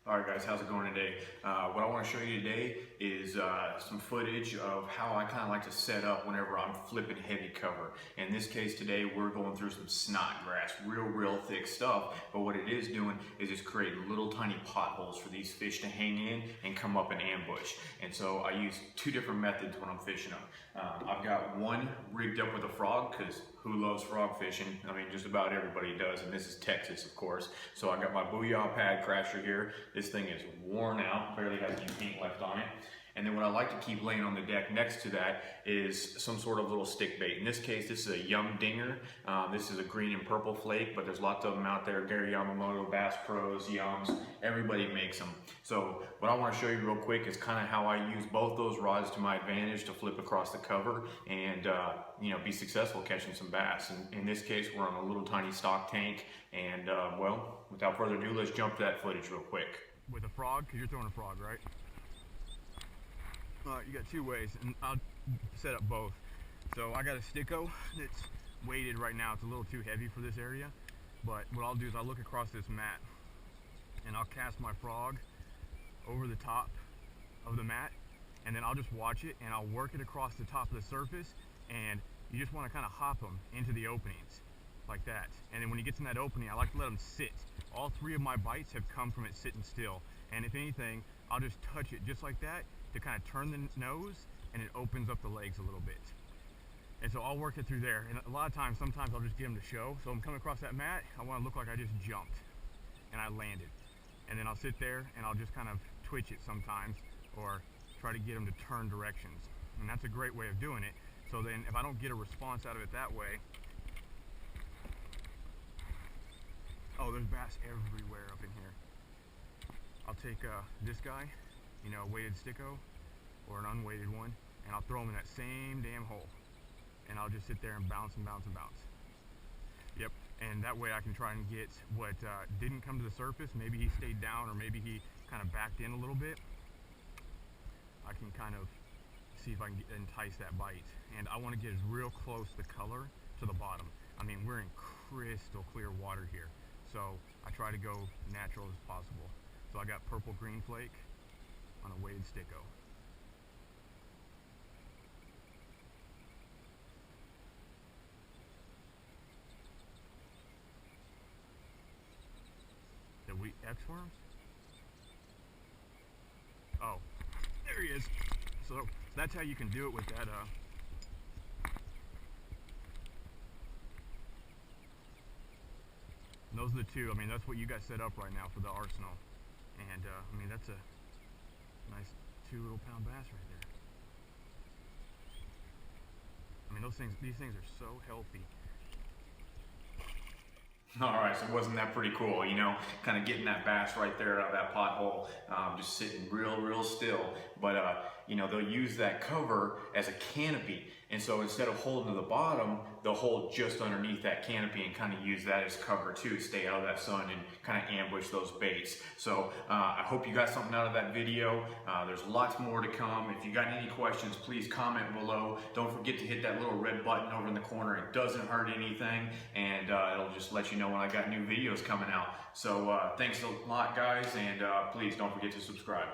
Alright guys, how's it going today? What I want to show you today is some footage of how I kind of like to set up whenever I'm flipping heavy cover. In this case today, we're going through some snot grass, real thick stuff, but what it is doing is it's creating little tiny potholes for these fish to hang in and come up and ambush. And so I use two different methods when I'm fishing them. I've got one rigged up with a frog, because who loves frog fishing? I mean, just about everybody does, and this is Texas, of course. So I got my Booyah Pad Crasher here. This thing is worn out, barely has any paint left on it. And then what I like to keep laying on the deck next to that is some sort of little stick bait. In this case, this is a Yum Dinger. This is a green and purple flake, but there's lots of them out there. Gary Yamamoto, Bass Pros, Yums, everybody makes them. So what I want to show you real quick is kind of how I use both those rods to my advantage to flip across the cover and be successful catching some bass. And in this case, we're on a little tiny stock tank. And well, without further ado, let's jump to that footage real quick. With a frog, because you're throwing a frog, right? You got two ways, and I'll set up both. So I got a sticko that's weighted right now. It's a little too heavy for this area, but what I'll do is I'll look across this mat and I'll cast my frog over the top of the mat, and then I'll just watch it and I'll work it across the top of the surface, and you just want to kind of hop them into the openings like that. And then when he gets in that opening, I like to let him sit. All three of my bites have come from it sitting still, and if anything, I'll just touch it just like that to kind of turn the nose, and it opens up the legs a little bit. And so I'll work it through there, and a lot of times, sometimes I'll just get him to show. So I'm coming across that mat, I want to look like I just jumped and I landed, and then I'll sit there and I'll just kind of twitch it sometimes, or try to get him to turn directions, and that's a great way of doing it. So then if I don't get a response out of it that way, oh, there's bass everywhere up in here. I'll take this guy, a weighted sticko or an unweighted one, and I'll throw them in that same damn hole, and I'll just sit there and bounce and bounce and bounce. Yep, and that way I can try and get what didn't come to the surface. Maybe he stayed down, or maybe he kind of backed in a little bit. I can kind of see if I can entice that bite, and I want to get as real close the color to the bottom. I mean, we're in crystal clear water here, so I try to go natural as possible. So I got purple green flake on a weighted sticko. The wheat X-worms? Oh, there he is. So that's how you can do it with that. Those are the two. I mean, that's what you guys set up right now for the arsenal. And I mean, that's a nice 2 little pound bass right there. I mean, these things are so healthy. Alright, so wasn't that pretty cool, kind of getting that bass right there out of that pothole, just sitting real still. But, they'll use that cover as a canopy. And so instead of holding to the bottom, they'll hold just underneath that canopy and kind of use that as cover too, stay out of that sun and kind of ambush those baits. So I hope you got something out of that video. There's lots more to come. If you got any questions, please comment below. Don't forget to hit that little red button over in the corner. It doesn't hurt anything, and it'll just let you know when I got new videos coming out. So thanks a lot, guys, and please don't forget to subscribe.